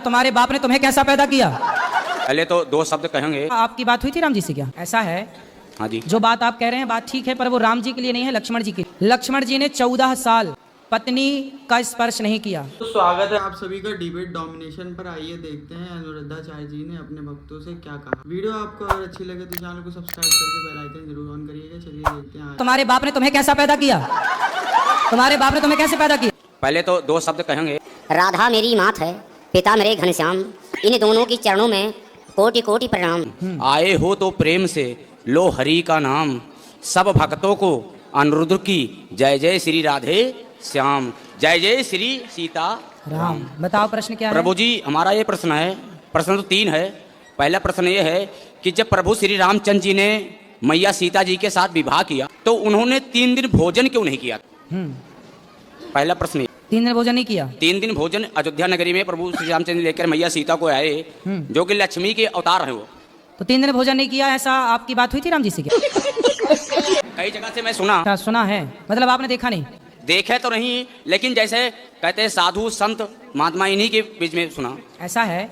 तुम्हारे बाप ने तुम्हें कैसा पैदा किया? पहले तो दो शब्द कहेंगे। आपकी बात हुई थी राम जी से क्या? ऐसा है, हाँ जी। जो बात आप कह रहे हैं बात ठीक है, पर वो राम जी के लिए नहीं है, लक्ष्मण जी के लिए। लक्ष्मण जी ने 14 साल पत्नी का स्पर्श नहीं किया। तो स्वागत है आप सभी का डिबेट डोमिनेशन पर। आइए देखते हैं अनुराधाचार्य जी ने अपने भक्तों से क्या कहा। वीडियो आपको अगर अच्छी लगे तो चैनल को सब्सक्राइब करके बेल आइकन जरूर ऑन करिएगा। चलिए देखते हैं। तुम्हारे बाप ने तुम्हें कैसा पैदा किया? तुम्हारे बाप ने तुम्हें कैसे पैदा किया? पहले तो दो शब्द कहेंगे। राधा मेरी मात है, पिता मेरे घनश्याम, इन दोनों की चरणों में कोटि कोटि प्रणाम। आए हो तो प्रेम से लो हरि का नाम, सब भक्तों को अनुरुद्ध की जय जय श्री राधे श्याम, जय जय श्री सीता राम। बताओ प्रश्न क्या है? प्रभु जी हमारा ये प्रश्न है, प्रश्न तो तीन है। पहला प्रश्न ये है कि जब प्रभु श्री रामचंद्र जी ने मैया सीता जी के साथ विवाह किया तो उन्होंने 3 दिन भोजन क्यों नहीं किया? पहला प्रश्न। 3 दिन भोजन नहीं किया? 3 दिन भोजन अयोध्या नगरी में प्रभु श्री रामचंद्र लेकर मैया सीता को आए, जो कि लक्ष्मी के अवतार है वो। तो 3 दिन भोजन नहीं किया, ऐसा आपकी बात हुई थी राम जी से क्या? कई जगह से मैं सुना। सुना है, मतलब आपने देखा नहीं? देखे तो नहीं, लेकिन जैसे कहते हैं साधु संत महात्मा इन्हीं के बीच में सुना। ऐसा है,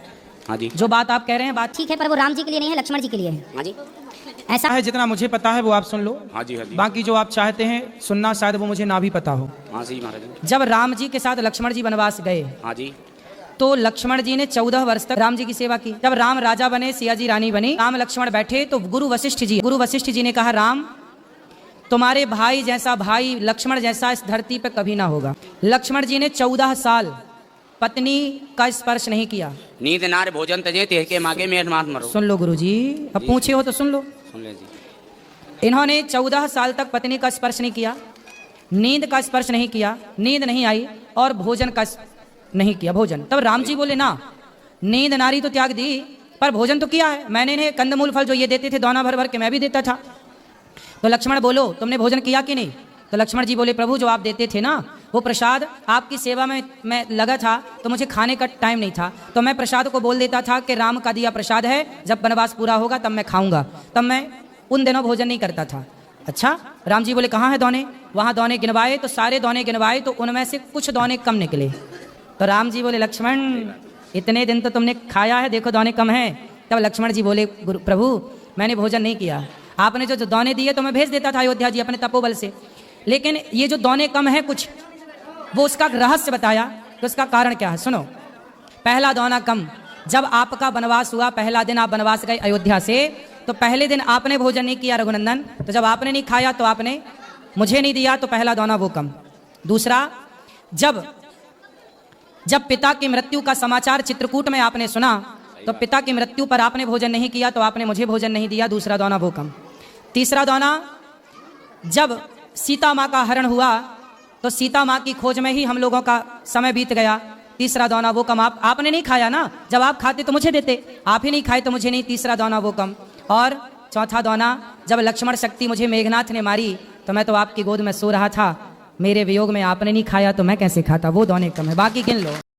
हाँ जी। जो बात आप कह रहे हैं बात ठीक है, पर वो राम जी के लिए नहीं है, लक्ष्मण जी के लिए है। हाँ जी। ऐसा है, जितना मुझे पता है वो आप सुन लो। हाँ जी। हाँ जी। बाकी जो आप चाहते हैं सुनना शायद वो मुझे ना भी पता हो। हाँ जी महाराज। जब राम जी के साथ लक्ष्मण जी वनवास गए हाँ जी। तो लक्ष्मण जी ने 14 वर्ष तक राम जी की सेवा की। जब राम राजा बने, सिया जी रानी बनी, राम लक्ष्मण बैठे तो गुरु वशिष्ठ जी ने कहा, राम तुम्हारे भाई जैसा भाई लक्ष्मण जैसा इस धरती पे कभी ना होगा। लक्ष्मण जी ने 14 साल पत्नी का स्पर्श नहीं किया। नींद नार भोजन तजे तेह के मागे में मात मरो। सुन लो गुरुजी, अब पूछे हो तो सुन लो। सुन ले जी। इन्होंने 14 साल तक पत्नी का स्पर्श नहीं किया, नींद का स्पर्श नहीं किया, नींद नहीं आई, और भोजन का नहीं किया भोजन। तब राम जी बोले, ना नींद नारी तो त्याग दी, पर भोजन तो किया है मैंने। इन्हें कंदमूल फल जो ये देते थे दौना भर भर के मैं भी देता था। तो लक्ष्मण बोलो, तुमने भोजन किया कि नहीं? तो लक्ष्मण जी बोले, प्रभु जो आप देते थे ना वो प्रसाद, आपकी सेवा में मैं लगा था तो मुझे खाने का टाइम नहीं था, तो मैं प्रसाद को बोल देता था कि राम का दिया प्रसाद है, जब वनवास पूरा होगा तब मैं खाऊंगा। तब मैं उन दिनों भोजन नहीं करता था। अच्छा, राम जी बोले कहाँ है दौने? वहाँ दौने गिनवाए तो सारे दौने गिनवाए तो उनमें से कुछ दौने कम निकले। तो राम जी बोले, लक्ष्मण इतने दिन तो तुमने खाया है, देखो दौने कम हैं। तब लक्ष्मण जी बोले, प्रभु मैंने भोजन नहीं किया, आपने जो दौने दिए तो मैं भेज देता था अयोध्या जी अपने तपोबल से, लेकिन ये जो दौने कम है कुछ, वो उसका रहस्य बताया। तो उसका कारण क्या है सुनो। पहला दौना कम, जब आपका वनवास हुआ, पहला दिन आप वनवास गए अयोध्या से, तो पहले दिन आपने भोजन नहीं किया रघुनंदन, तो जब आपने नहीं खाया तो आपने मुझे नहीं दिया, तो पहला दौना वो कम। दूसरा, जब पिता की मृत्यु का समाचार चित्रकूट में आपने सुना, तो पिता की मृत्यु पर आपने भोजन नहीं किया, तो आपने मुझे भोजन नहीं दिया, दूसरा दौना वो कम। तीसरा दौना, जब सीता माँ का हरण हुआ तो सीता माँ की खोज में ही हम लोगों का समय बीत गया, तीसरा दौना वो कम। आपने नहीं खाया ना, जब आप खाते तो मुझे देते, आप ही नहीं खाए तो मुझे नहीं, तीसरा दौना वो कम। और चौथा दौना, जब लक्ष्मण शक्ति मुझे मेघनाथ ने मारी तो मैं तो आपकी गोद में सो रहा था, मेरे वियोग में आपने नहीं खाया तो मैं कैसे खाता, वो दौने कम है। बाकी गिन लो।